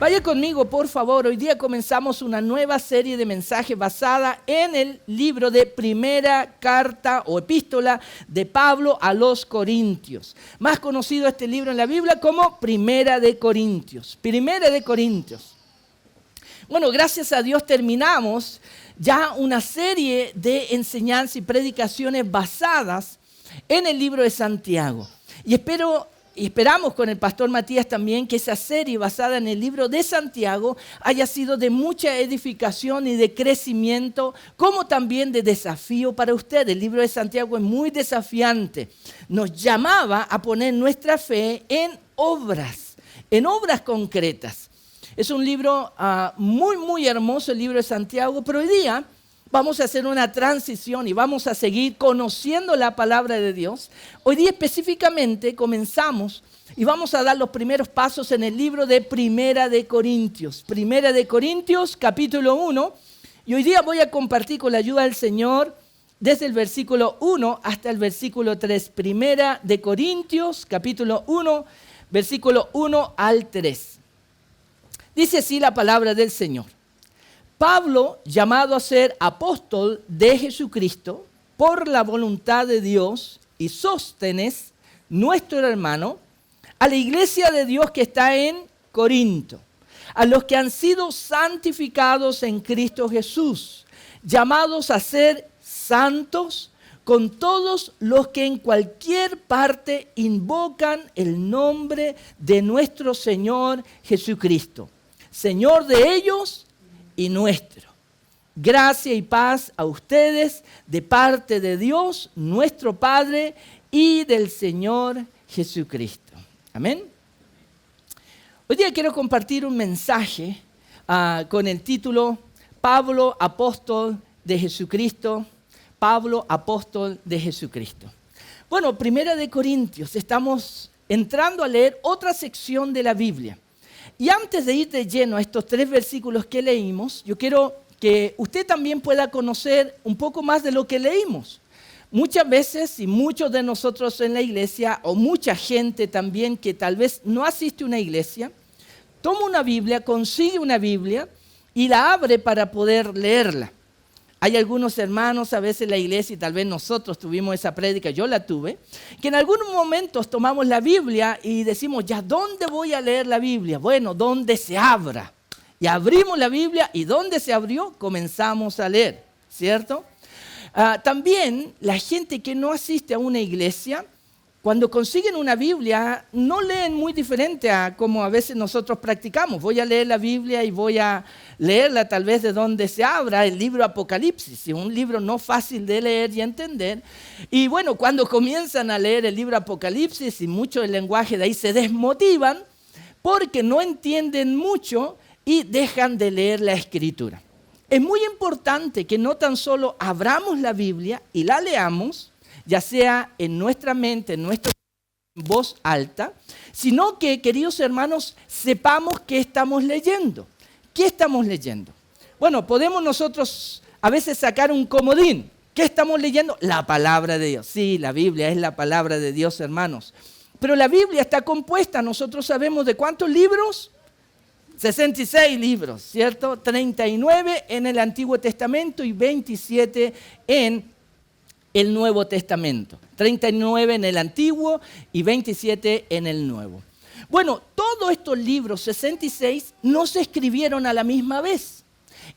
Vaya conmigo, por favor. Hoy día comenzamos una nueva serie de mensajes basada en el libro de Primera Carta o Epístola de Pablo a los Corintios. Más conocido este libro en la Biblia como Primera de Corintios. Primera de Corintios. Bueno, gracias a Dios terminamos ya una serie de enseñanzas y predicaciones basadas en el libro de Santiago. Y esperamos con el pastor Matías también que esa serie basada en el libro de Santiago haya sido de mucha edificación y de crecimiento, como también de desafío para usted. El libro de Santiago es muy desafiante. Nos llamaba a poner nuestra fe en obras concretas. Es un libro muy hermoso, el libro de Santiago, pero hoy día vamos a hacer una transición y vamos a seguir conociendo la palabra de Dios. Hoy día específicamente comenzamos y vamos a dar los primeros pasos en el libro de Primera de Corintios. Primera de Corintios, capítulo 1. Y hoy día voy a compartir con la ayuda del Señor desde el versículo 1 hasta el versículo 3. Primera de Corintios, capítulo 1, versículo 1 al 3. Dice así la palabra del Señor. Pablo, llamado a ser apóstol de Jesucristo por la voluntad de Dios, y Sóstenes, nuestro hermano, a la iglesia de Dios que está en Corinto, a los que han sido santificados en Cristo Jesús, llamados a ser santos, con todos los que en cualquier parte invocan el nombre de nuestro Señor Jesucristo, Señor de ellos y nuestro. Gracia y paz a ustedes de parte de Dios, nuestro Padre, y del Señor Jesucristo. Amén. Hoy día quiero compartir un mensaje con el título Pablo, apóstol de Jesucristo. Pablo, apóstol de Jesucristo. Bueno, Primera de Corintios, estamos entrando a leer otra sección de la Biblia. Y antes de ir de lleno a estos 3 versículos que leímos, yo quiero que usted también pueda conocer un poco más de lo que leímos. Muchas veces, y muchos de nosotros en la iglesia, o mucha gente también que tal vez no asiste a una iglesia, toma una Biblia, consigue una Biblia y la abre para poder leerla. Hay algunos hermanos a veces en la iglesia, y tal vez nosotros tuvimos esa prédica, yo la tuve, que en algunos momentos tomamos la Biblia y decimos, ¿ya dónde voy a leer la Biblia? Bueno, donde se abra. Y abrimos la Biblia y donde se abrió comenzamos a leer, ¿cierto? También la gente que no asiste a una iglesia, cuando consiguen una Biblia, no leen muy diferente a como a veces nosotros practicamos. Voy a leer la Biblia y voy a leerla tal vez de donde se abra el libro Apocalipsis, un libro no fácil de leer y entender. Y bueno, cuando comienzan a leer el libro Apocalipsis y mucho del lenguaje de ahí se desmotivan porque no entienden mucho y dejan de leer la Escritura. Es muy importante que no tan solo abramos la Biblia y la leamos, ya sea en nuestra mente, en voz alta, sino que, queridos hermanos, sepamos qué estamos leyendo. ¿Qué estamos leyendo? Bueno, podemos nosotros a veces sacar un comodín. ¿Qué estamos leyendo? La palabra de Dios. Sí, la Biblia es la palabra de Dios, hermanos. Pero la Biblia está compuesta, nosotros sabemos de cuántos libros. 66 libros, ¿cierto? 39 en el Antiguo Testamento y 27 en el Nuevo Testamento. 39 en el Antiguo y 27 en el Nuevo. Bueno, todos estos libros, 66, no se escribieron a la misma vez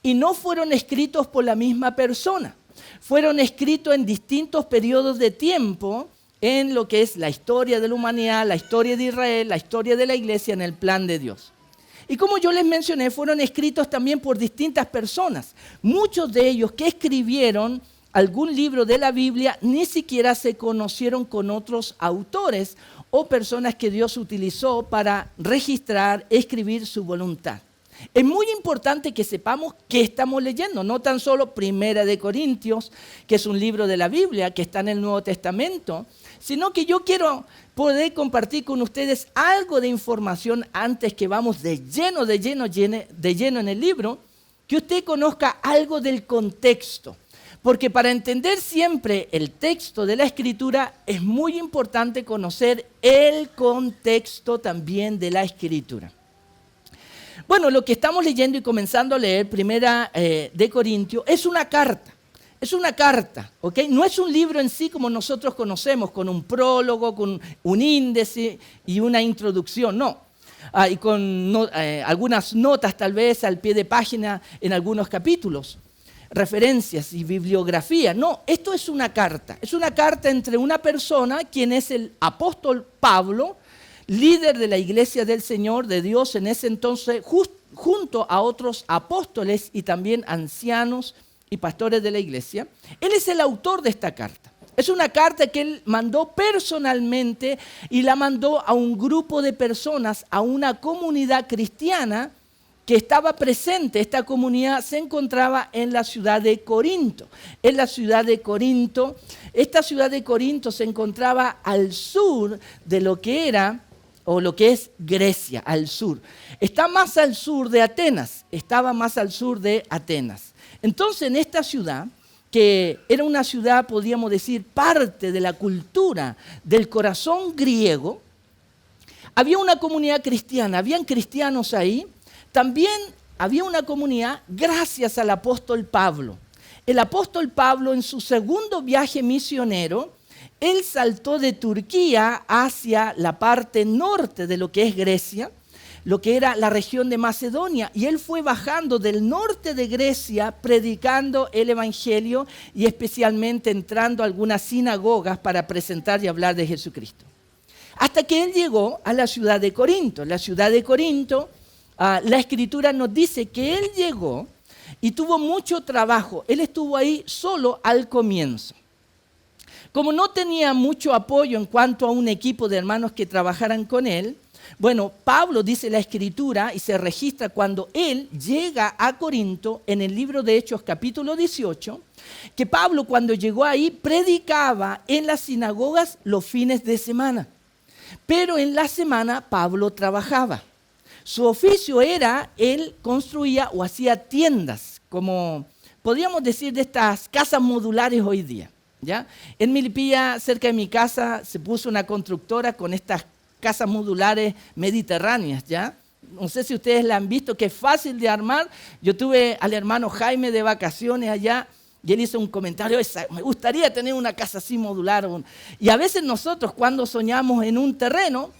y no fueron escritos por la misma persona. Fueron escritos en distintos periodos de tiempo en lo que es la historia de la humanidad, la historia de Israel, la historia de la iglesia en el plan de Dios. Y como yo les mencioné, fueron escritos también por distintas personas. Muchos de ellos que escribieron algún libro de la Biblia ni siquiera se conocieron con otros autores o personas que Dios utilizó para registrar, escribir su voluntad. Es muy importante que sepamos qué estamos leyendo, no tan solo Primera de Corintios, que es un libro de la Biblia que está en el Nuevo Testamento, sino que yo quiero poder compartir con ustedes algo de información antes que vamos de lleno en el libro, que usted conozca algo del contexto. Porque para entender siempre el texto de la Escritura es muy importante conocer el contexto también de la Escritura. Bueno, lo que estamos leyendo y comenzando a leer, Primera de Corintios, es una carta. Es una carta, ¿ok? No es un libro en sí como nosotros conocemos, con un prólogo, con un índice y una introducción, no. Y con algunas notas tal vez al pie de página en algunos capítulos, referencias y bibliografía. No, esto es una carta. Es una carta entre una persona, quien es el apóstol Pablo, líder de la iglesia del Señor, de Dios en ese entonces, junto a otros apóstoles y también ancianos y pastores de la iglesia. Él es el autor de esta carta. Es una carta que él mandó personalmente y la mandó a un grupo de personas, a una comunidad cristiana que estaba presente. Esta comunidad se encontraba en la ciudad de Corinto. En la ciudad de Corinto, esta ciudad de Corinto se encontraba al sur de lo que era o lo que es Grecia, al sur. Está más al sur de Atenas, estaba más al sur de Atenas. Entonces, en esta ciudad, que era una ciudad, podríamos decir, parte de la cultura del corazón griego, había una comunidad cristiana, habían cristianos ahí. También había una comunidad gracias al apóstol Pablo. El apóstol Pablo, en su segundo viaje misionero, él saltó de Turquía hacia la parte norte de lo que es Grecia, lo que era la región de Macedonia, y él fue bajando del norte de Grecia predicando el evangelio y especialmente entrando a algunas sinagogas para presentar y hablar de Jesucristo. Hasta que él llegó a la ciudad de Corinto. La ciudad de Corinto, la Escritura nos dice que él llegó y tuvo mucho trabajo. Él estuvo ahí solo al comienzo. Como no tenía mucho apoyo en cuanto a un equipo de hermanos que trabajaran con él, bueno, Pablo, dice la Escritura, y se registra cuando él llega a Corinto, en el libro de Hechos capítulo 18, que Pablo cuando llegó ahí predicaba en las sinagogas los fines de semana. Pero en la semana Pablo trabajaba. Su oficio era, él construía o hacía tiendas, como podríamos decir de estas casas modulares hoy día, ¿ya? En Milipilla, cerca de mi casa, se puso una constructora con estas casas modulares mediterráneas, ¿ya? No sé si ustedes la han visto, que es fácil de armar. Yo tuve al hermano Jaime de vacaciones allá y él hizo un comentario: me gustaría tener una casa así modular. Y a veces nosotros, cuando soñamos en un terreno,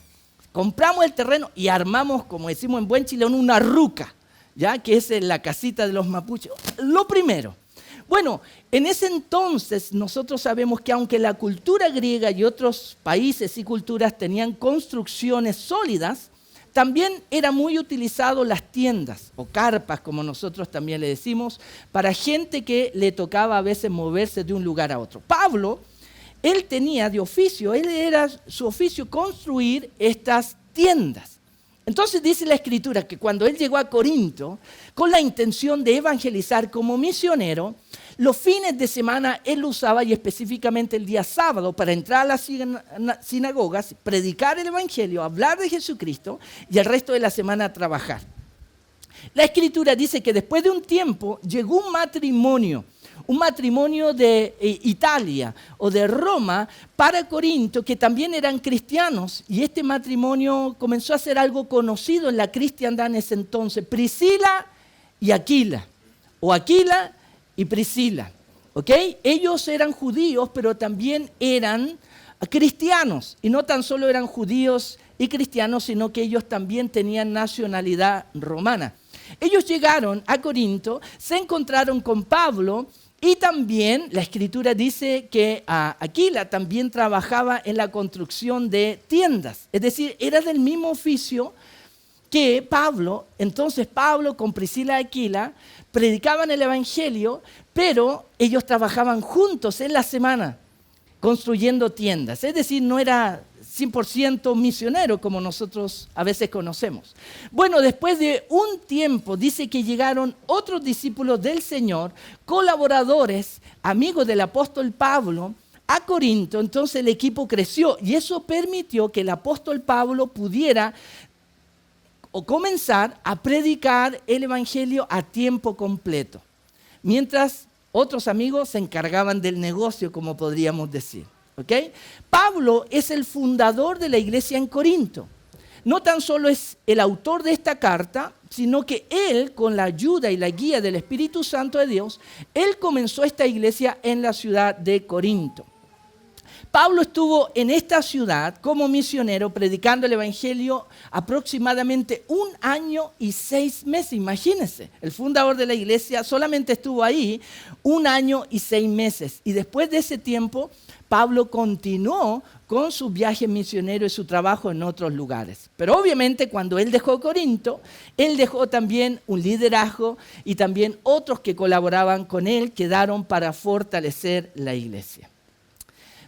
compramos el terreno y armamos, como decimos en buen chileno, una ruca, ¿ya? Que es la casita de los mapuches. Lo primero. Bueno, en ese entonces nosotros sabemos que aunque la cultura griega y otros países y culturas tenían construcciones sólidas, también era muy utilizado las tiendas o carpas, como nosotros también le decimos, para gente que le tocaba a veces moverse de un lugar a otro. Pablo, él tenía de oficio, su oficio construir estas tiendas. Entonces dice la Escritura que cuando él llegó a Corinto, con la intención de evangelizar como misionero, los fines de semana él usaba, y específicamente el día sábado, para entrar a las sinagogas, predicar el evangelio, hablar de Jesucristo, y el resto de la semana trabajar. La Escritura dice que después de un tiempo llegó un matrimonio de Italia o de Roma para Corinto, que también eran cristianos, y este matrimonio comenzó a ser algo conocido en la cristiandad en ese entonces: Priscila y Aquila, o Aquila y Priscila, ¿ok? Ellos eran judíos, pero también eran cristianos, y no tan solo eran judíos y cristianos, sino que ellos también tenían nacionalidad romana. Ellos llegaron a Corinto, se encontraron con Pablo, y también la Escritura dice que Aquila también trabajaba en la construcción de tiendas. Es decir, era del mismo oficio que Pablo. Entonces Pablo con Priscila y Aquila predicaban el evangelio, pero ellos trabajaban juntos en la semana construyendo tiendas. Es decir, no era 100% misionero como nosotros a veces conocemos. Bueno, después de un tiempo dice que llegaron otros discípulos del Señor, colaboradores, amigos del apóstol Pablo, a Corinto. Entonces el equipo creció y eso permitió que el apóstol Pablo pudiera comenzar a predicar el evangelio a tiempo completo, mientras otros amigos se encargaban del negocio, como podríamos decir. ¿Okay? Pablo es el fundador de la iglesia en Corinto. No tan solo es el autor de esta carta, sino que él, con la ayuda y la guía del Espíritu Santo de Dios, él comenzó esta iglesia en la ciudad de Corinto. Pablo estuvo en esta ciudad como misionero predicando el Evangelio aproximadamente 1 año y 6 meses. Imagínense, el fundador de la iglesia solamente estuvo ahí 1 año y 6 meses. Y después de ese tiempo, Pablo continuó con su viaje misionero y su trabajo en otros lugares. Pero obviamente cuando él dejó Corinto, él dejó también un liderazgo y también otros que colaboraban con él quedaron para fortalecer la iglesia.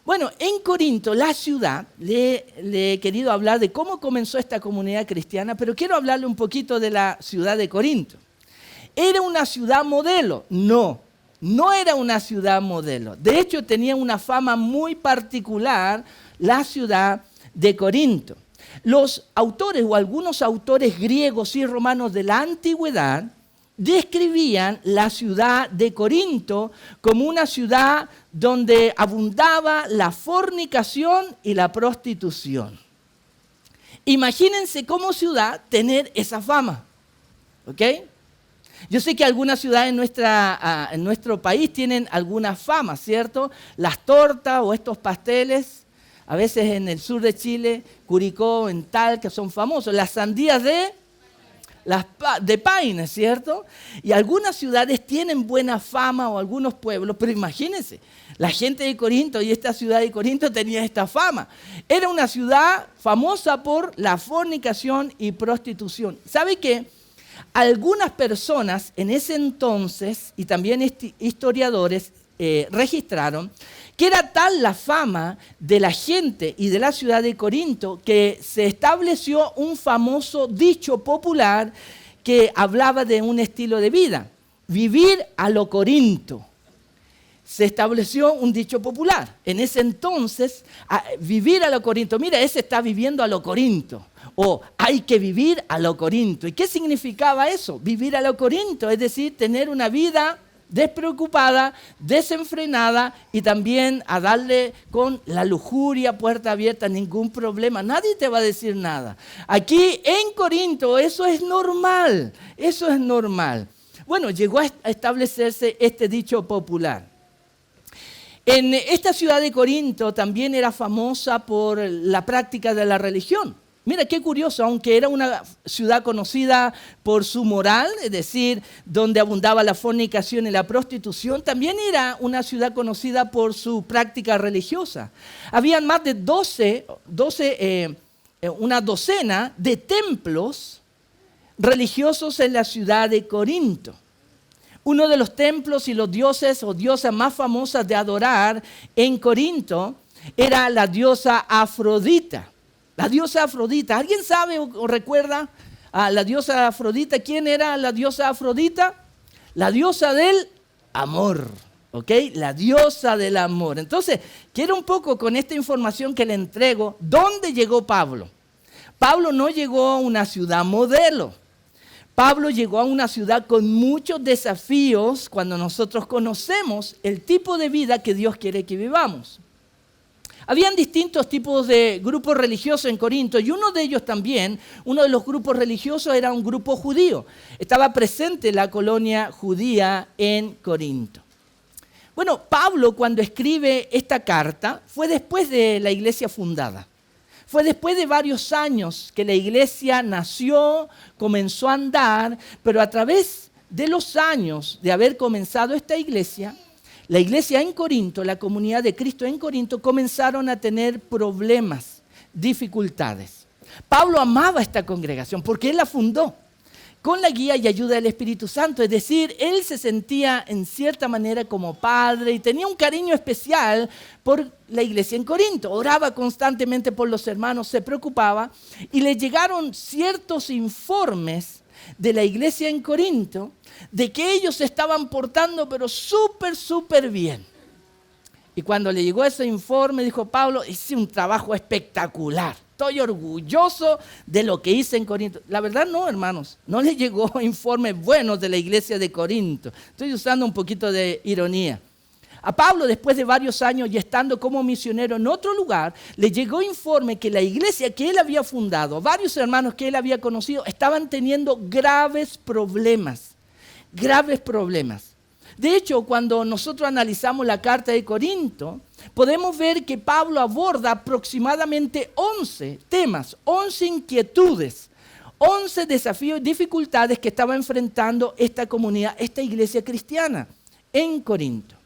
Bueno, en Corinto, la ciudad, le he querido hablar de cómo comenzó esta comunidad cristiana, pero quiero hablarle un poquito de la ciudad de Corinto. ¿Era una ciudad modelo? No era una ciudad modelo. De hecho, tenía una fama muy particular la ciudad de Corinto. Los autores o algunos autores griegos y romanos de la antigüedad describían la ciudad de Corinto como una ciudad donde abundaba la fornicación y la prostitución. Imagínense como ciudad tener esa fama, ¿ok? Yo sé que algunas ciudades en nuestro país tienen alguna fama, ¿cierto? Las tortas o estos pasteles, a veces en el sur de Chile, Curicó, en Talca, son famosos. Las sandías de Paine, ¿cierto? Y algunas ciudades tienen buena fama o algunos pueblos, pero imagínense, la gente de Corinto y esta ciudad de Corinto tenía esta fama. Era una ciudad famosa por la fornicación y prostitución. ¿Sabe qué? Algunas personas en ese entonces, y también historiadores, registraron que era tal la fama de la gente y de la ciudad de Corinto que se estableció un famoso dicho popular que hablaba de un estilo de vida, vivir a lo Corinto. Se estableció un dicho popular. En ese entonces, vivir a lo Corinto. Mira, ese está viviendo a lo Corinto. O hay que vivir a lo Corinto. ¿Y qué significaba eso? Vivir a lo Corinto, es decir, tener una vida despreocupada, desenfrenada y también a darle con la lujuria puerta abierta, ningún problema. Nadie te va a decir nada. Aquí en Corinto eso es normal. Bueno, llegó a establecerse este dicho popular. En esta ciudad de Corinto también era famosa por la práctica de la religión. Mira qué curioso, aunque era una ciudad conocida por su moral, es decir, donde abundaba la fornicación y la prostitución, también era una ciudad conocida por su práctica religiosa. Habían más de una docena de templos religiosos en la ciudad de Corinto. Uno de los templos y los dioses o diosas más famosas de adorar en Corinto era la diosa Afrodita. La diosa Afrodita. ¿Alguien sabe o recuerda a la diosa Afrodita? ¿Quién era la diosa Afrodita? La diosa del amor. ¿Ok? La diosa del amor. Entonces, quiero un poco con esta información que le entrego, ¿dónde llegó Pablo? Pablo no llegó a una ciudad modelo. Pablo llegó a una ciudad con muchos desafíos cuando nosotros conocemos el tipo de vida que Dios quiere que vivamos. Habían distintos tipos de grupos religiosos en Corinto y uno de ellos también, uno de los grupos religiosos era un grupo judío. Estaba presente la colonia judía en Corinto. Bueno, Pablo cuando escribe esta carta fue después de la iglesia fundada. Fue después de varios años que la iglesia nació, comenzó a andar, pero a través de los años de haber comenzado esta iglesia, la iglesia en Corinto, la comunidad de Cristo en Corinto, comenzaron a tener problemas, dificultades. Pablo amaba esta congregación porque él la fundó con la guía y ayuda del Espíritu Santo. Es decir, él se sentía en cierta manera como padre y tenía un cariño especial por la iglesia en Corinto. Oraba constantemente por los hermanos, se preocupaba y le llegaron ciertos informes de la iglesia en Corinto de que ellos se estaban portando pero súper bien. Y cuando le llegó ese informe dijo Pablo, hice un trabajo espectacular. Estoy orgulloso de lo que hice en Corinto. La verdad no, hermanos, no le llegó informes buenos de la iglesia de Corinto. Estoy usando un poquito de ironía. A Pablo, después de varios años y estando como misionero en otro lugar, le llegó informe que la iglesia que él había fundado, varios hermanos que él había conocido, estaban teniendo graves problemas. Graves problemas. De hecho, cuando nosotros analizamos la carta de Corinto, podemos ver que Pablo aborda aproximadamente 11 temas, 11 inquietudes, 11 desafíos y dificultades que estaba enfrentando esta comunidad, esta iglesia cristiana en Corinto.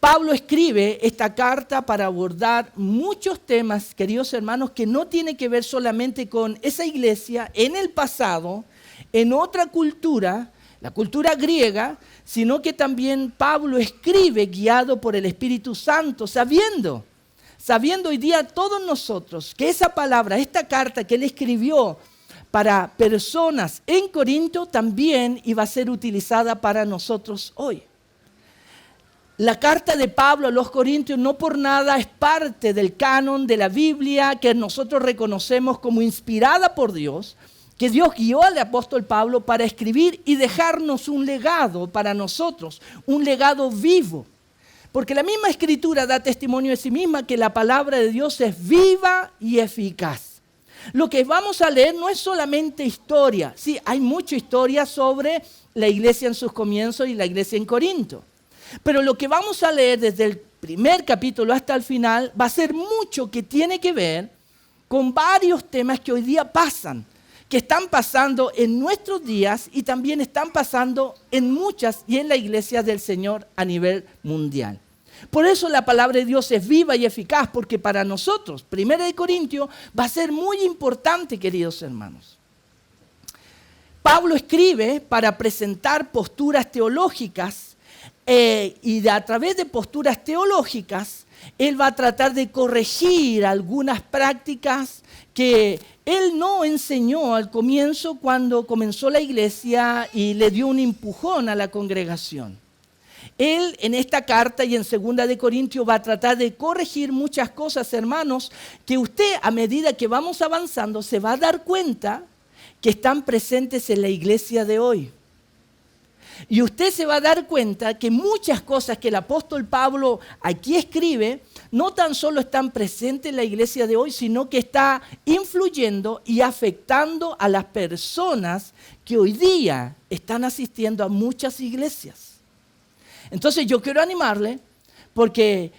Pablo escribe esta carta para abordar muchos temas, queridos hermanos, que no tienen que ver solamente con esa iglesia en el pasado, en otra cultura, la cultura griega, sino que también Pablo escribe guiado por el Espíritu Santo, sabiendo hoy día todos nosotros que esa palabra, esta carta que él escribió para personas en Corinto, también iba a ser utilizada para nosotros hoy. La carta de Pablo a los Corintios no por nada es parte del canon de la Biblia que nosotros reconocemos como inspirada por Dios, que Dios guió al apóstol Pablo para escribir y dejarnos un legado para nosotros, un legado vivo. Porque la misma Escritura da testimonio de sí misma que la palabra de Dios es viva y eficaz. Lo que vamos a leer no es solamente historia. Sí, hay mucha historia sobre la iglesia en sus comienzos y la iglesia en Corinto. Pero lo que vamos a leer desde el primer capítulo hasta el final va a ser mucho que tiene que ver con varios temas que hoy día pasan, que están pasando en nuestros días y también están pasando en muchas y en la iglesia del Señor a nivel mundial. Por eso la palabra de Dios es viva y eficaz, porque para nosotros, 1 Corintios, va a ser muy importante, queridos hermanos. Pablo escribe para presentar posturas teológicas y a través de posturas teológicas, él va a tratar de corregir algunas prácticas que él no enseñó al comienzo cuando comenzó la iglesia y le dio un empujón a la congregación. Él en esta carta y en 2 de Corintios va a tratar de corregir muchas cosas, hermanos, que usted a medida que vamos avanzando se va a dar cuenta que están presentes en la iglesia de hoy. Y usted se va a dar cuenta que muchas cosas que el apóstol Pablo aquí escribe no tan solo están presentes en la iglesia de hoy, sino que está influyendo y afectando a las personas que hoy día están asistiendo a muchas iglesias. Entonces yo quiero animarle porque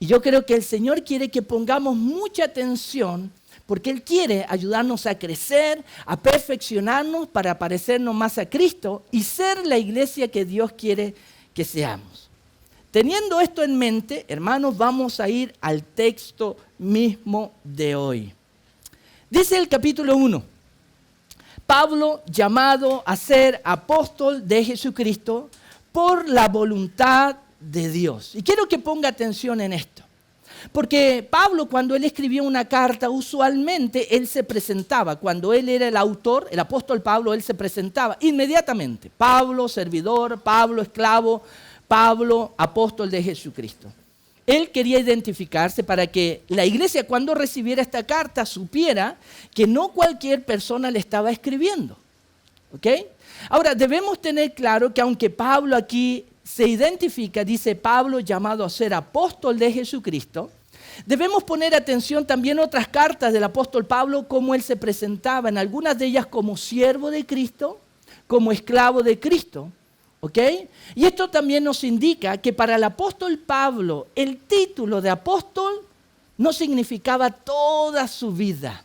yo creo que el Señor quiere que pongamos mucha atención porque Él quiere ayudarnos a crecer, a perfeccionarnos para parecernos más a Cristo y ser la iglesia que Dios quiere que seamos. Teniendo esto en mente, hermanos, vamos a ir al texto mismo de hoy. Dice el capítulo 1, Pablo llamado a ser apóstol de Jesucristo por la voluntad de Dios. Y quiero que ponga atención en esto. Porque Pablo, cuando él escribía una carta, usualmente él se presentaba. Cuando él era el autor, el apóstol Pablo, él se presentaba inmediatamente. Pablo, servidor, Pablo, esclavo, Pablo, apóstol de Jesucristo. Él quería identificarse para que la iglesia, cuando recibiera esta carta, supiera que no cualquier persona le estaba escribiendo. ¿Ok? Ahora, debemos tener claro que aunque Pablo aquí se identifica, dice Pablo llamado a ser apóstol de Jesucristo, debemos poner atención también a otras cartas del apóstol Pablo, cómo él se presentaba, en algunas de ellas como siervo de Cristo, como esclavo de Cristo. ¿Ok? Y esto también nos indica que para el apóstol Pablo, el título de apóstol no significaba toda su vida.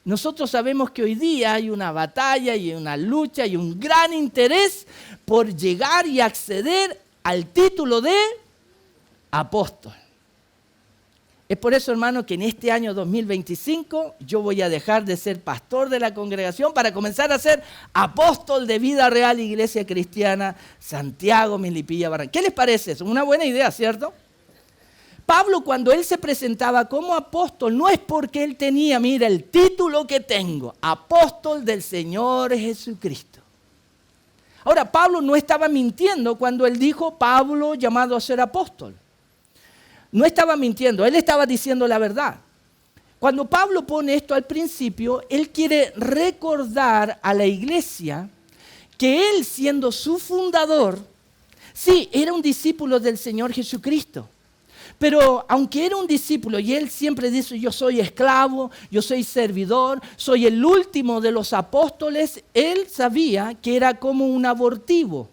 Nosotros sabemos que hoy día hay una batalla y una lucha y un gran interés por llegar y acceder al título de apóstol. Es por eso, hermano, que en este año 2025 yo voy a dejar de ser pastor de la congregación para comenzar a ser apóstol de Vida Real Iglesia Cristiana Santiago, Milipilla, Barranquilla. ¿Qué les parece eso? Una buena idea, ¿cierto? Pablo, cuando él se presentaba como apóstol, no es porque él tenía, mira, el título que tengo, apóstol del Señor Jesucristo. Ahora, Pablo no estaba mintiendo cuando él dijo, Pablo llamado a ser apóstol. No estaba mintiendo, él estaba diciendo la verdad. Cuando Pablo pone esto al principio, él quiere recordar a la iglesia que él, siendo su fundador, Sí, era un discípulo del Señor Jesucristo. Pero aunque era un discípulo y él siempre dice, yo soy esclavo, yo soy servidor, soy el último de los apóstoles, él sabía que era como un abortivo,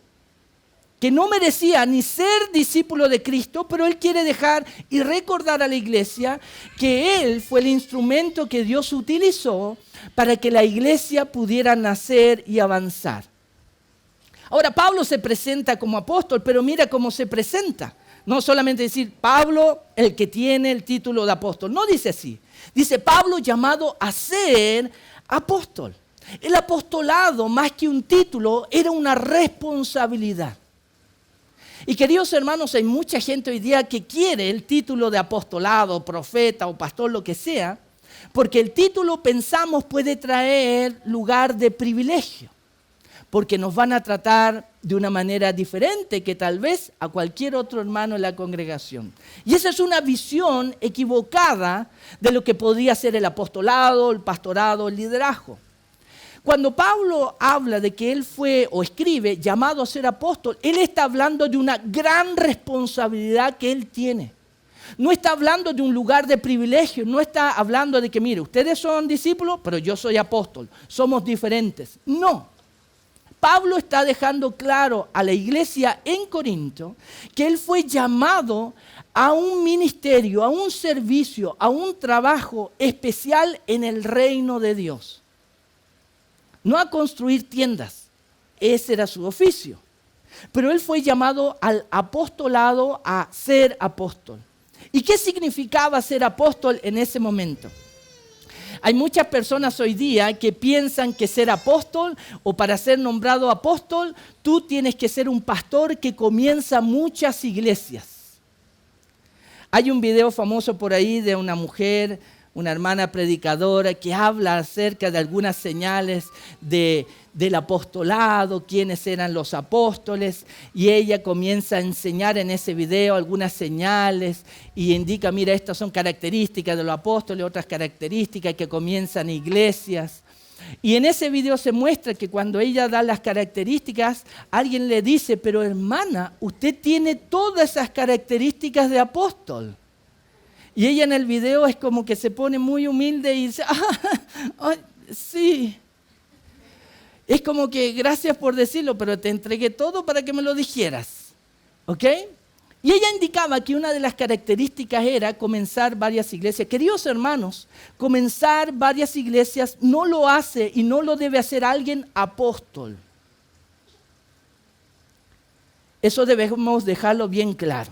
que no merecía ni ser discípulo de Cristo, pero él quiere dejar y recordar a la iglesia que él fue el instrumento que Dios utilizó para que la iglesia pudiera nacer y avanzar. Ahora, Pablo se presenta como apóstol, pero mira cómo se presenta. No solamente decir Pablo, el que tiene el título de apóstol. No dice así. Dice Pablo llamado a ser apóstol. El apostolado, más que un título, era una responsabilidad. Y queridos hermanos, hay mucha gente hoy día que quiere el título de apostolado, profeta o pastor, lo que sea, porque el título, pensamos, puede traer lugar de privilegio, porque nos van a tratar de una manera diferente que tal vez a cualquier otro hermano en la congregación. Y esa es una visión equivocada de lo que podría ser el apostolado, el pastorado, el liderazgo. Cuando Pablo habla de que él fue o escribe llamado a ser apóstol, él está hablando de una gran responsabilidad que él tiene. No está hablando de un lugar de privilegio, no está hablando de que, mire, ustedes son discípulos, pero yo soy apóstol, somos diferentes. No. Pablo está dejando claro a la iglesia en Corinto que él fue llamado a un ministerio, a un servicio, a un trabajo especial en el reino de Dios. No a construir tiendas, ese era su oficio. Pero él fue llamado al apostolado, a ser apóstol. ¿Y qué significaba ser apóstol en ese momento? Hay muchas personas hoy día que piensan que ser apóstol o para ser nombrado apóstol, tú tienes que ser un pastor que comienza muchas iglesias. Hay un video famoso por ahí de una mujer, una hermana predicadora que habla acerca de algunas señales del apostolado, quiénes eran los apóstoles, y ella comienza a enseñar en ese video algunas señales y indica, mira, estas son características de los apóstoles, otras características que comienzan iglesias. Y en ese video se muestra que cuando ella da las características, alguien le dice, pero hermana, usted tiene todas esas características de apóstol. Y ella en el video es como que se pone muy humilde y dice, sí. Es como que gracias por decirlo, pero te entregué todo para que me lo dijeras. ¿Ok? Y ella indicaba que una de las características era comenzar varias iglesias. Queridos hermanos, comenzar varias iglesias no lo hace y no lo debe hacer alguien apóstol. Eso debemos dejarlo bien claro.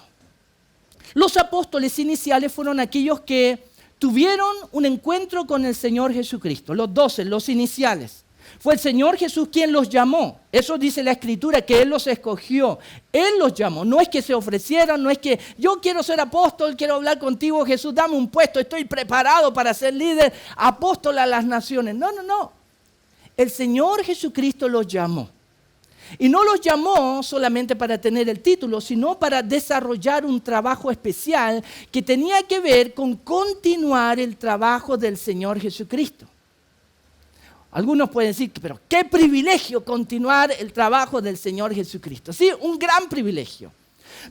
Los apóstoles iniciales fueron aquellos que tuvieron un encuentro con el Señor Jesucristo, los 12, los iniciales. Fue el Señor Jesús quien los llamó. Eso dice la Escritura, que Él los escogió. Él los llamó. No es que se ofrecieran, no es que yo quiero ser apóstol, quiero hablar contigo, Jesús, dame un puesto, estoy preparado para ser líder, apóstol a las naciones. No, no, no. El Señor Jesucristo los llamó. Y no los llamó solamente para tener el título, sino para desarrollar un trabajo especial que tenía que ver con continuar el trabajo del Señor Jesucristo. Algunos pueden decir, pero qué privilegio continuar el trabajo del Señor Jesucristo. Sí, un gran privilegio.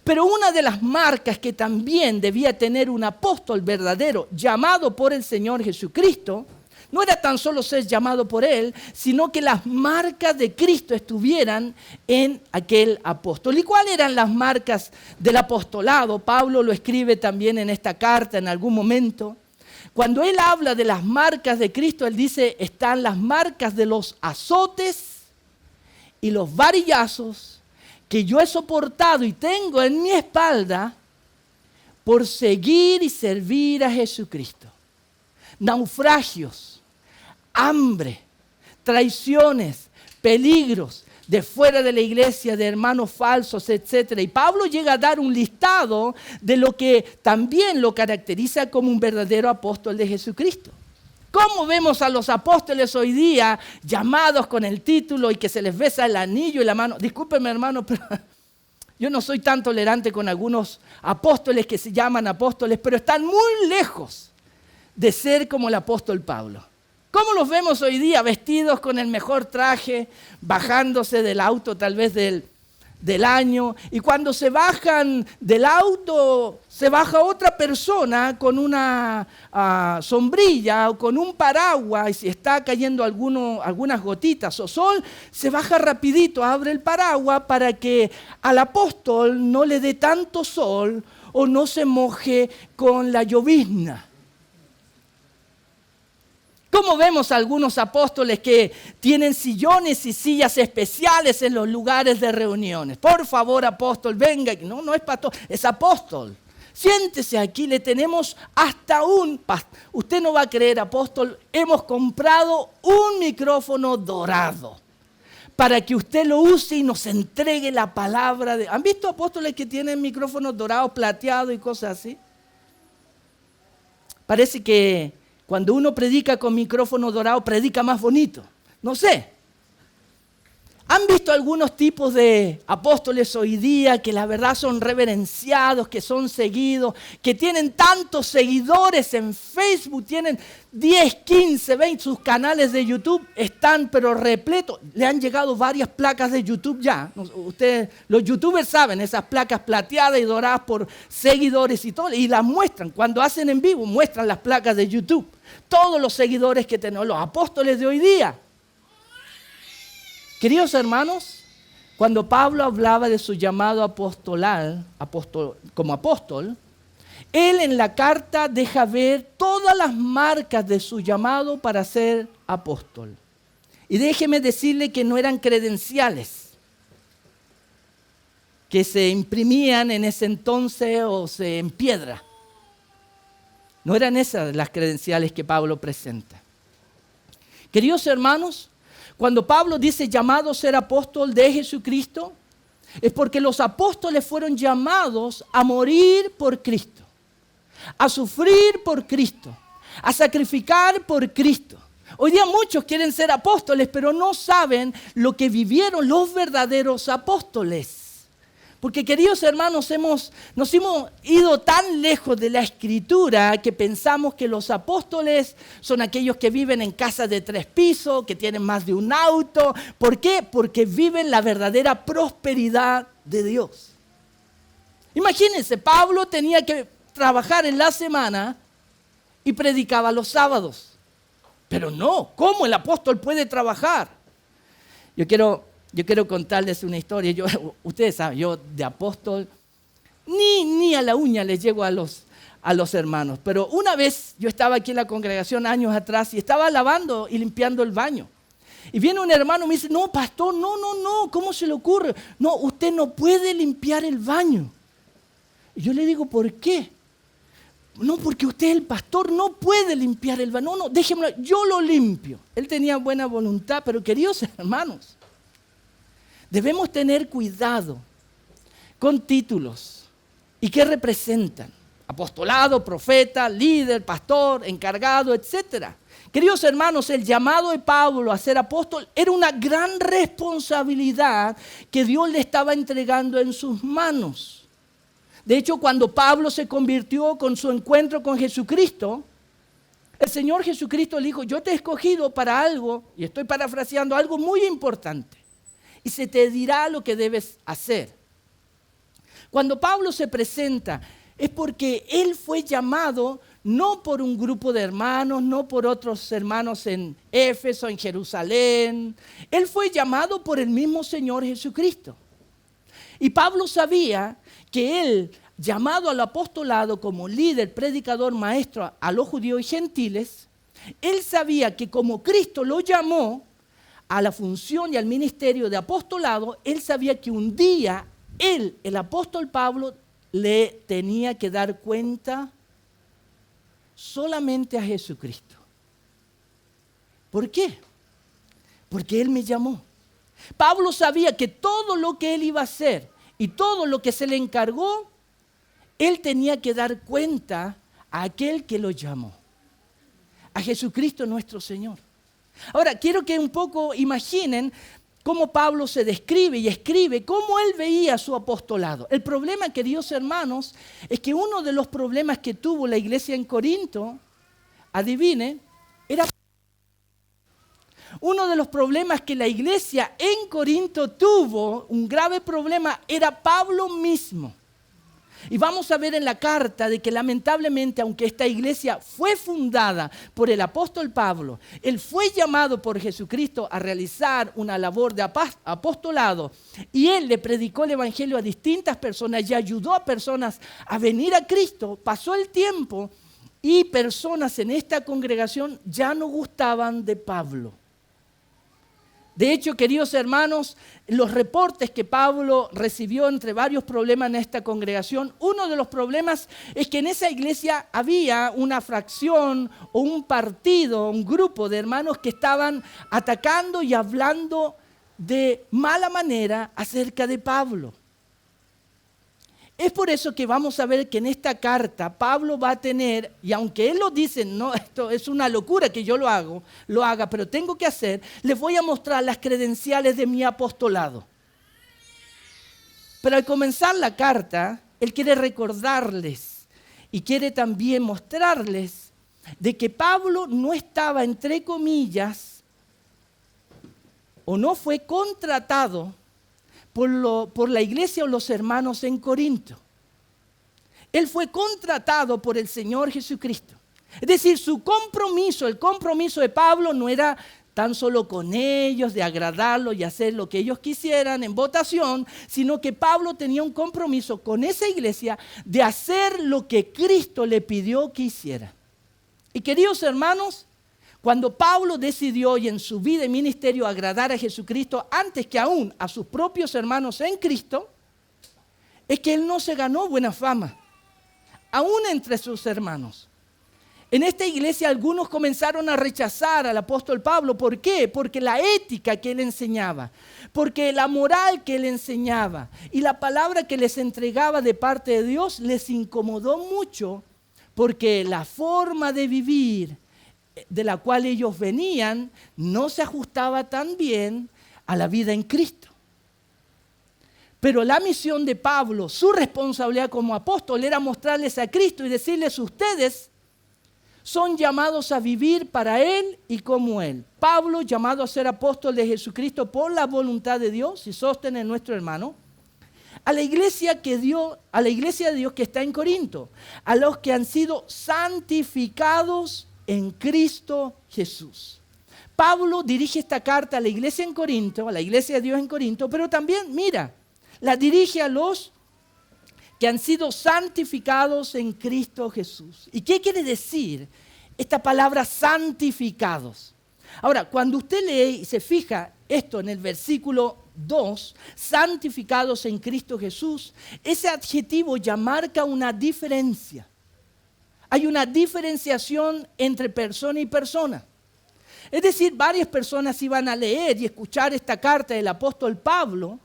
Pero una de las marcas que también debía tener un apóstol verdadero llamado por el Señor Jesucristo, no era tan solo ser llamado por Él, sino que las marcas de Cristo estuvieran en aquel apóstol. ¿Y cuáles eran las marcas del apostolado? Pablo lo escribe también en esta carta en algún momento. Cuando él habla de las marcas de Cristo, él dice, están las marcas de los azotes y los varillazos que yo he soportado y tengo en mi espalda por seguir y servir a Jesucristo. Naufragios, hambre, traiciones, peligros de fuera de la iglesia, de hermanos falsos, etc. Y Pablo llega a dar un listado de lo que también lo caracteriza como un verdadero apóstol de Jesucristo. ¿Cómo vemos a los apóstoles hoy día llamados con el título y que se les besa el anillo y la mano? Discúlpenme, hermano, pero yo no soy tan tolerante con algunos apóstoles que se llaman apóstoles, pero están muy lejos de ser como el apóstol Pablo. ¿Cómo los vemos hoy día vestidos con el mejor traje, bajándose del auto tal vez del del año, y cuando se bajan del auto, se baja otra persona con una sombrilla o con un paraguas, y si está cayendo algunas gotitas o sol, se baja rapidito, abre el paraguas para que al apóstol no le dé tanto sol o no se moje con la llovizna. Como vemos algunos apóstoles que tienen sillones y sillas especiales en los lugares de reuniones. Por favor, apóstol, venga. No es pastor, es apóstol. Siéntese aquí, le tenemos hasta usted no va a creer, apóstol, hemos comprado un micrófono dorado para que usted lo use y nos entregue la palabra. ¿Han visto apóstoles que tienen micrófonos dorados, plateados y cosas así? Parece que cuando uno predica con micrófono dorado, predica más bonito. No sé. ¿Han visto algunos tipos de apóstoles hoy día que la verdad son reverenciados, que son seguidos, que tienen tantos seguidores en Facebook, tienen 10, 15, 20, sus canales de YouTube están pero repletos? Le han llegado varias placas de YouTube ya. Ustedes, los youtubers saben, esas placas plateadas y doradas por seguidores y todo, y las muestran. Cuando hacen en vivo, muestran las placas de YouTube. Todos los seguidores que tenemos, los apóstoles de hoy día. Queridos hermanos, cuando Pablo hablaba de su llamado apostolal, como apóstol, él en la carta deja ver todas las marcas de su llamado para ser apóstol. Y déjeme decirle que no eran credenciales que se imprimían en ese entonces en piedra. No eran esas las credenciales que Pablo presenta. Queridos hermanos, cuando Pablo dice llamado a ser apóstol de Jesucristo, es porque los apóstoles fueron llamados a morir por Cristo, a sufrir por Cristo, a sacrificar por Cristo. Hoy día muchos quieren ser apóstoles, pero no saben lo que vivieron los verdaderos apóstoles. Porque, queridos hermanos, nos hemos ido tan lejos de la Escritura que pensamos que los apóstoles son aquellos que viven en casas de 3 pisos, que tienen más de un auto. ¿Por qué? Porque viven la verdadera prosperidad de Dios. Imagínense, Pablo tenía que trabajar en la semana y predicaba los sábados. Pero no, ¿cómo el apóstol puede trabajar? Yo quiero contarles una historia. Ustedes saben, yo de apóstol ni a la uña les llego a los hermanos. Pero una vez yo estaba aquí en la congregación años atrás y estaba lavando y limpiando el baño. Y viene un hermano y me dice, no, pastor, no, ¿cómo se le ocurre? No, usted no puede limpiar el baño. Y yo le digo, ¿por qué? No, porque usted es el pastor, no puede limpiar el baño. No, déjemelo, yo lo limpio. Él tenía buena voluntad, pero queridos hermanos, debemos tener cuidado con títulos y qué representan. Apostolado, profeta, líder, pastor, encargado, etc. Queridos hermanos, el llamado de Pablo a ser apóstol era una gran responsabilidad que Dios le estaba entregando en sus manos. De hecho, cuando Pablo se convirtió con su encuentro con Jesucristo, el Señor Jesucristo le dijo, yo te he escogido para algo, y estoy parafraseando, algo muy importante. Y se te dirá lo que debes hacer. Cuando Pablo se presenta, es porque él fue llamado no por un grupo de hermanos, no por otros hermanos en Éfeso, en Jerusalén. Él fue llamado por el mismo Señor Jesucristo. Y Pablo sabía que él, llamado al apostolado como líder, predicador, maestro a los judíos y gentiles, él sabía que como Cristo lo llamó a la función y al ministerio de apostolado, él sabía que un día él, el apóstol Pablo, le tenía que dar cuenta solamente a Jesucristo. ¿Por qué? Porque él me llamó. Pablo sabía que todo lo que él iba a hacer y todo lo que se le encargó, él tenía que dar cuenta a aquel que lo llamó, a Jesucristo nuestro Señor. Ahora, quiero que un poco imaginen cómo Pablo se describe y escribe, cómo él veía su apostolado. El problema, queridos hermanos, es que uno de los problemas que tuvo la iglesia en Corinto, adivine, era Uno de los problemas que la iglesia en Corinto tuvo, un grave problema, era Pablo mismo. Y vamos a ver en la carta de que lamentablemente, aunque esta iglesia fue fundada por el apóstol Pablo, él fue llamado por Jesucristo a realizar una labor de apostolado y él le predicó el evangelio a distintas personas y ayudó a personas a venir a Cristo. Pasó el tiempo y personas en esta congregación ya no gustaban de Pablo. De hecho, queridos hermanos, los reportes que Pablo recibió entre varios problemas en esta congregación, uno de los problemas es que en esa iglesia había una fracción o un partido, un grupo de hermanos que estaban atacando y hablando de mala manera acerca de Pablo. Es por eso que vamos a ver que en esta carta Pablo va a tener, y aunque él lo dice, no, esto es una locura que yo lo haga, pero tengo que hacer, les voy a mostrar las credenciales de mi apostolado. Pero al comenzar la carta, él quiere recordarles y quiere también mostrarles de que Pablo no estaba, entre comillas, o no fue contratado por la iglesia o los hermanos en Corinto. Él fue contratado por el Señor Jesucristo. Es decir, su compromiso, el compromiso de Pablo no era tan solo con ellos, de agradarlos y hacer lo que ellos quisieran en votación, sino que Pablo tenía un compromiso con esa iglesia de hacer lo que Cristo le pidió que hiciera. Y queridos hermanos, cuando Pablo decidió y en su vida y ministerio agradar a Jesucristo antes que aún a sus propios hermanos en Cristo, es que él no se ganó buena fama, aún entre sus hermanos. En esta iglesia algunos comenzaron a rechazar al apóstol Pablo. ¿Por qué? Porque la ética que él enseñaba, porque la moral que él enseñaba y la palabra que les entregaba de parte de Dios les incomodó mucho, porque la forma de vivir de la cual ellos venían no se ajustaba tan bien a la vida en Cristo. Pero la misión de Pablo, su responsabilidad como apóstol era mostrarles a Cristo y decirles: ustedes son llamados a vivir para Él y como Él. Pablo, llamado a ser apóstol de Jesucristo por la voluntad de Dios, y Sóstenes, nuestro hermano, a la iglesia de Dios que está en Corinto, a los que han sido santificados en Cristo Jesús. Pablo dirige esta carta a la iglesia en Corinto, a la iglesia de Dios en Corinto, pero también, mira, la dirige a los que han sido santificados en Cristo Jesús. ¿Y qué quiere decir esta palabra santificados? Ahora, cuando usted lee y se fija esto en el versículo 2, santificados en Cristo Jesús, ese adjetivo ya marca una diferencia. Hay una diferenciación entre persona y persona. Es decir, varias personas iban a leer y escuchar esta carta del apóstol Pablo,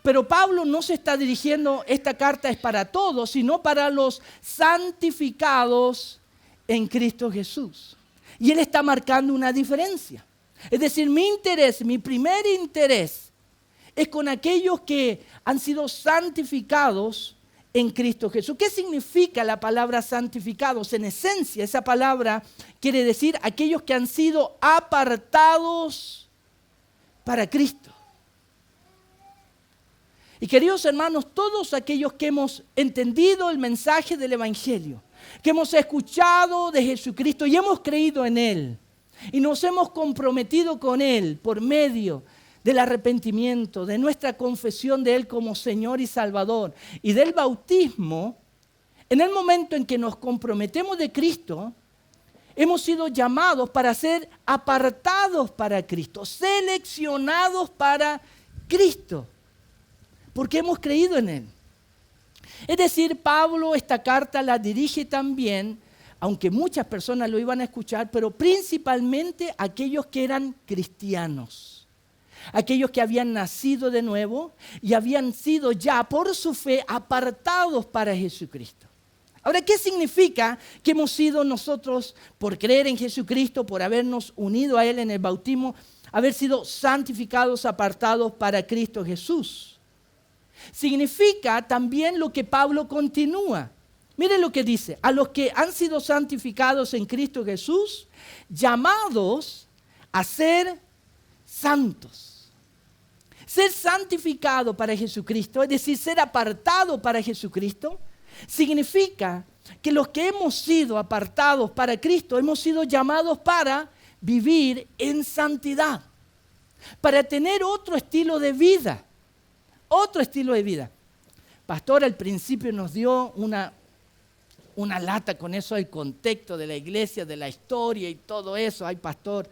pero Pablo no se está dirigiendo, esta carta es para todos, sino para los santificados en Cristo Jesús. Y él está marcando una diferencia. Es decir, mi primer interés es con aquellos que han sido santificados en Cristo Jesús. ¿Qué significa la palabra santificados? En esencia, esa palabra quiere decir aquellos que han sido apartados para Cristo. Y queridos hermanos, todos aquellos que hemos entendido el mensaje del Evangelio, que hemos escuchado de Jesucristo y hemos creído en Él, y nos hemos comprometido con Él por medio del arrepentimiento, de nuestra confesión de Él como Señor y Salvador y del bautismo, en el momento en que nos comprometemos de Cristo, hemos sido llamados para ser apartados para Cristo, seleccionados para Cristo, porque hemos creído en Él. Es decir, Pablo esta carta la dirige también, aunque muchas personas lo iban a escuchar, pero principalmente aquellos que eran cristianos. Aquellos que habían nacido de nuevo y habían sido ya por su fe apartados para Jesucristo. Ahora, ¿qué significa que hemos sido nosotros, por creer en Jesucristo, por habernos unido a Él en el bautismo, haber sido santificados, apartados para Cristo Jesús? Significa también lo que Pablo continúa. Miren lo que dice: a los que han sido santificados en Cristo Jesús, llamados a ser santos. Ser santificado para Jesucristo, es decir, ser apartado para Jesucristo, significa que los que hemos sido apartados para Cristo, hemos sido llamados para vivir en santidad, para tener otro estilo de vida, otro estilo de vida. Pastor al principio nos dio una lata con eso del contexto de la iglesia, de la historia y todo eso. Ay, pastor,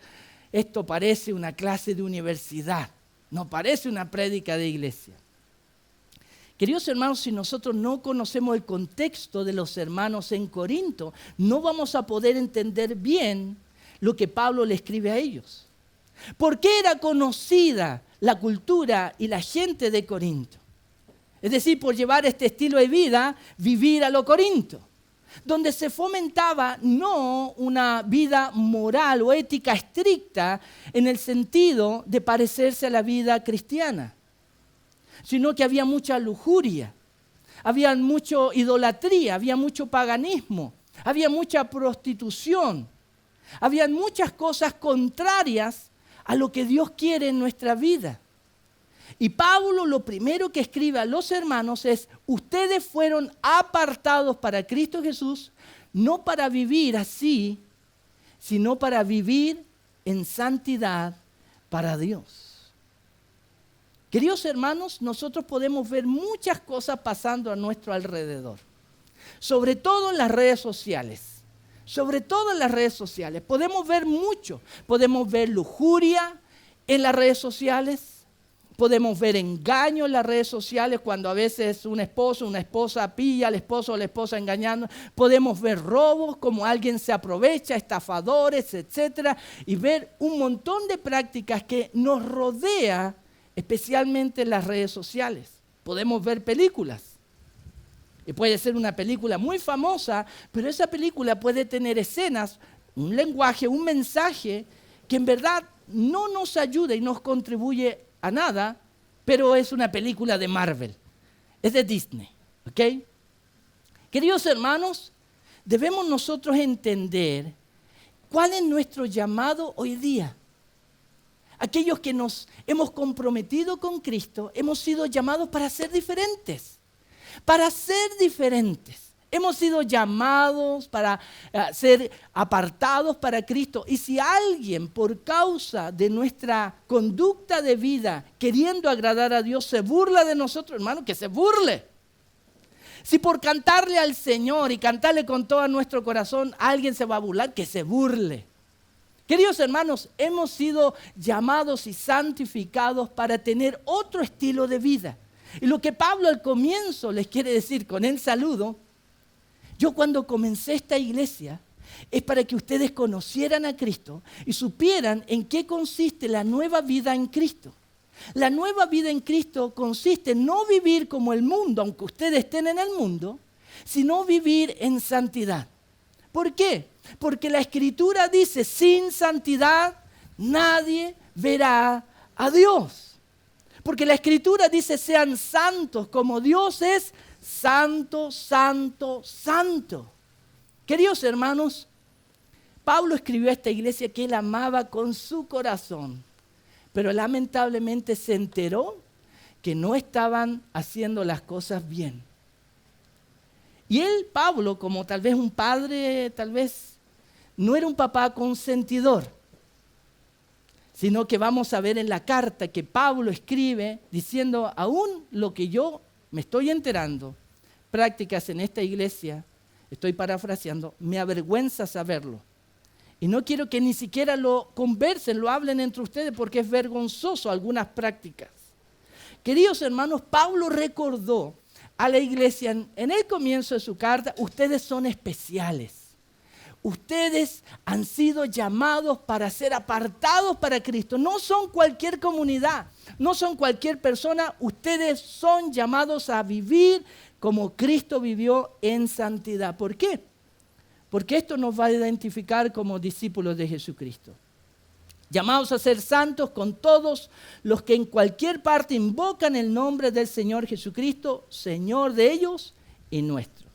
esto parece una clase de universidad, no parece una prédica de iglesia. Queridos hermanos, si nosotros no conocemos el contexto de los hermanos en Corinto, no vamos a poder entender bien lo que Pablo le escribe a ellos. ¿Por qué era conocida la cultura y la gente de Corinto? Es decir, por llevar este estilo de vida, vivir a lo Corinto, donde se fomentaba no una vida moral o ética estricta en el sentido de parecerse a la vida cristiana, sino que había mucha lujuria, había mucha idolatría, había mucho paganismo, había mucha prostitución, había muchas cosas contrarias a lo que Dios quiere en nuestra vida. Y Pablo lo primero que escribe a los hermanos es: ustedes fueron apartados para Cristo Jesús, no para vivir así, sino para vivir en santidad para Dios. Queridos hermanos, nosotros podemos ver muchas cosas pasando a nuestro alrededor, sobre todo en las redes sociales. Sobre todo en las redes sociales. Podemos ver mucho. Podemos ver lujuria en las redes sociales. Podemos ver engaño en las redes sociales cuando a veces un esposo o una esposa pilla al esposo o la esposa engañando. Podemos ver robos, como alguien se aprovecha, estafadores, etc. Y ver un montón de prácticas que nos rodea, especialmente en las redes sociales. Podemos ver películas. Y puede ser una película muy famosa, pero esa película puede tener escenas, un lenguaje, un mensaje que en verdad no nos ayuda y nos contribuye a nada, pero es una película de Marvel, es de Disney, ¿ok? Queridos hermanos, debemos nosotros entender cuál es nuestro llamado hoy día. Aquellos que nos hemos comprometido con Cristo, hemos sido llamados para ser diferentes. Para ser diferentes. Hemos sido llamados para ser apartados para Cristo. Y si alguien, por causa de nuestra conducta de vida, queriendo agradar a Dios, se burla de nosotros, hermano, que se burle. Si por cantarle al Señor y cantarle con todo nuestro corazón, alguien se va a burlar, que se burle. Queridos hermanos, hemos sido llamados y santificados para tener otro estilo de vida. Y lo que Pablo al comienzo les quiere decir con el saludo: yo cuando comencé esta iglesia es para que ustedes conocieran a Cristo y supieran en qué consiste la nueva vida en Cristo. La nueva vida en Cristo consiste en no vivir como el mundo, aunque ustedes estén en el mundo, sino vivir en santidad. ¿Por qué? Porque la Escritura dice: sin santidad nadie verá a Dios. Porque la Escritura dice: sean santos como Dios es santo, santo, santo. Queridos hermanos, Pablo escribió a esta iglesia que él amaba con su corazón, pero lamentablemente se enteró que no estaban haciendo las cosas bien. Y él, Pablo, como tal vez un padre, tal vez no era un papá consentidor, sino que vamos a ver en la carta que Pablo escribe diciendo: aún lo que yo me estoy enterando, prácticas en esta iglesia, estoy parafraseando, me avergüenza saberlo. Y no quiero que ni siquiera lo conversen, lo hablen entre ustedes, porque es vergonzoso algunas prácticas. Queridos hermanos, Pablo recordó a la iglesia en el comienzo de su carta: ustedes son especiales. Ustedes han sido llamados para ser apartados para Cristo. No son cualquier comunidad, no son cualquier persona. Ustedes son llamados a vivir como Cristo vivió en santidad. ¿Por qué? Porque esto nos va a identificar como discípulos de Jesucristo. Llamados a ser santos con todos los que en cualquier parte invocan el nombre del Señor Jesucristo, Señor de ellos y nuestro.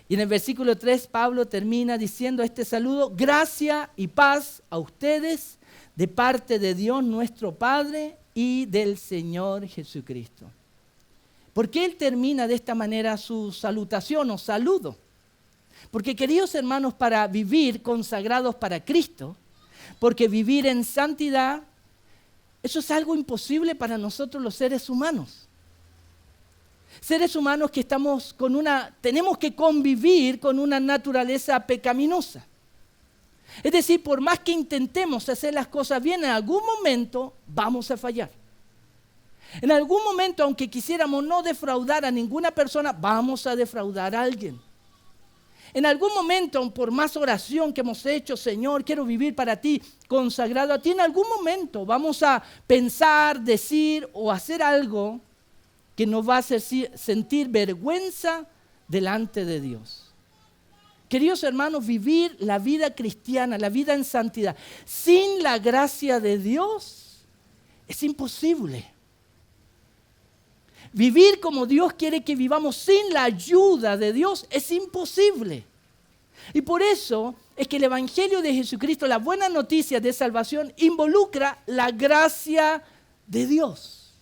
Y en el versículo 3 Pablo termina diciendo este saludo: gracia y paz a ustedes de parte de Dios nuestro Padre y del Señor Jesucristo. ¿Por qué él termina de esta manera su salutación o saludo? Porque, queridos hermanos, para vivir consagrados para Cristo, porque vivir en santidad, eso es algo imposible para nosotros los seres humanos. Seres humanos que tenemos que convivir con una naturaleza pecaminosa. Es decir, por más que intentemos hacer las cosas bien, en algún momento vamos a fallar. En algún momento, aunque quisiéramos no defraudar a ninguna persona, vamos a defraudar a alguien. En algún momento, por más oración que hemos hecho, Señor, quiero vivir para ti, consagrado a ti, en algún momento vamos a pensar, decir o hacer algo que nos va a hacer sentir vergüenza delante de Dios. Queridos hermanos, vivir la vida cristiana, la vida en santidad, sin la gracia de Dios, es imposible. Vivir como Dios quiere que vivamos sin la ayuda de Dios es imposible. Y por eso es que el Evangelio de Jesucristo, la buena noticia de salvación, involucra la gracia de Dios.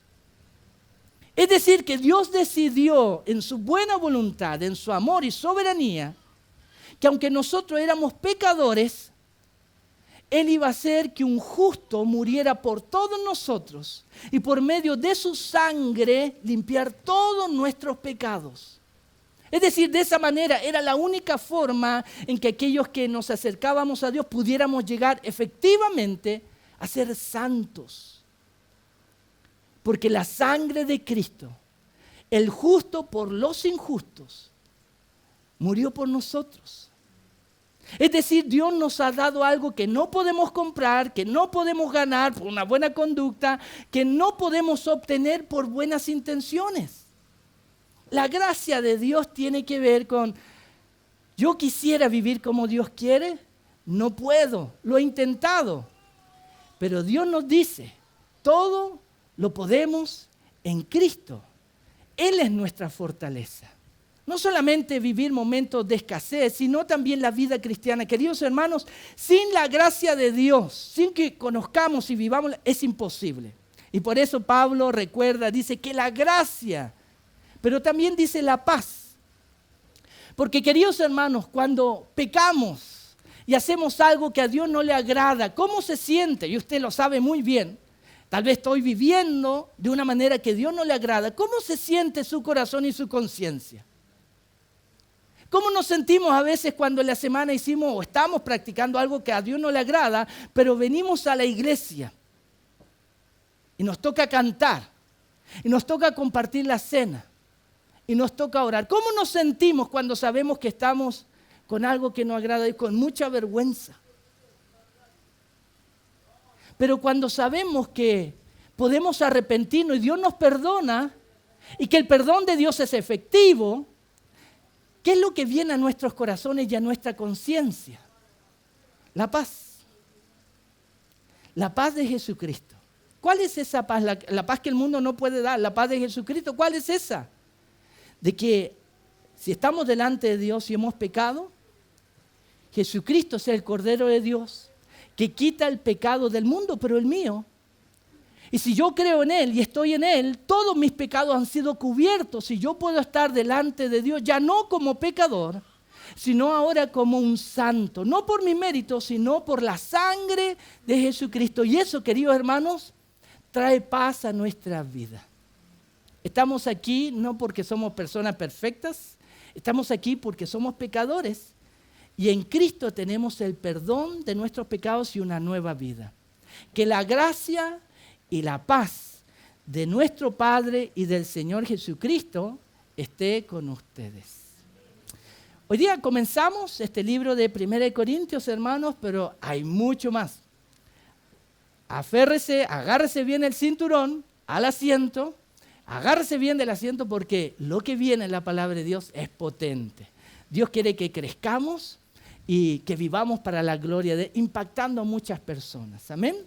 Es decir, que Dios decidió en su buena voluntad, en su amor y soberanía, que aunque nosotros éramos pecadores, Él iba a hacer que un justo muriera por todos nosotros y por medio de su sangre limpiar todos nuestros pecados. Es decir, de esa manera era la única forma en que aquellos que nos acercábamos a Dios pudiéramos llegar efectivamente a ser santos. Porque la sangre de Cristo, el justo por los injustos, murió por nosotros. Es decir, Dios nos ha dado algo que no podemos comprar, que no podemos ganar por una buena conducta, que no podemos obtener por buenas intenciones. La gracia de Dios tiene que ver con, yo quisiera vivir como Dios quiere, no puedo, lo he intentado. Pero Dios nos dice, todo lo podemos en Cristo. Él es nuestra fortaleza. No solamente vivir momentos de escasez, sino también la vida cristiana. Queridos hermanos, sin la gracia de Dios, sin que conozcamos y vivamos, es imposible. Y por eso Pablo recuerda, dice que la gracia, pero también dice la paz. Porque, queridos hermanos, cuando pecamos y hacemos algo que a Dios no le agrada, ¿cómo se siente? Y usted lo sabe muy bien. Tal vez estoy viviendo de una manera que a Dios no le agrada. ¿Cómo se siente su corazón y su conciencia? ¿Cómo nos sentimos a veces cuando en la semana hicimos o estamos practicando algo que a Dios no le agrada, pero venimos a la iglesia y nos toca cantar, y nos toca compartir la cena, y nos toca orar? ¿Cómo nos sentimos cuando sabemos que estamos con algo que nos agrada y con mucha vergüenza? Pero cuando sabemos que podemos arrepentirnos y Dios nos perdona, y que el perdón de Dios es efectivo, ¿qué es lo que viene a nuestros corazones y a nuestra conciencia? La paz. La paz de Jesucristo. ¿Cuál es esa paz? La paz que el mundo no puede dar. La paz de Jesucristo. ¿Cuál es esa? De que si estamos delante de Dios y hemos pecado, Jesucristo es el Cordero de Dios que quita el pecado del mundo, pero el mío. Y si yo creo en Él y estoy en Él, todos mis pecados han sido cubiertos y yo puedo estar delante de Dios, ya no como pecador, sino ahora como un santo. No por mi mérito, sino por la sangre de Jesucristo. Y eso, queridos hermanos, trae paz a nuestra vida. Estamos aquí no porque somos personas perfectas, estamos aquí porque somos pecadores. Y en Cristo tenemos el perdón de nuestros pecados y una nueva vida. Que la gracia y la paz de nuestro Padre y del Señor Jesucristo esté con ustedes. Hoy día comenzamos este libro de 1 Corintios, hermanos, pero hay mucho más. Aférrese, agárrese bien el cinturón, al asiento, agárrese bien del asiento porque lo que viene en la palabra de Dios es potente. Dios quiere que crezcamos y que vivamos para la gloria de Él, impactando a muchas personas. Amén.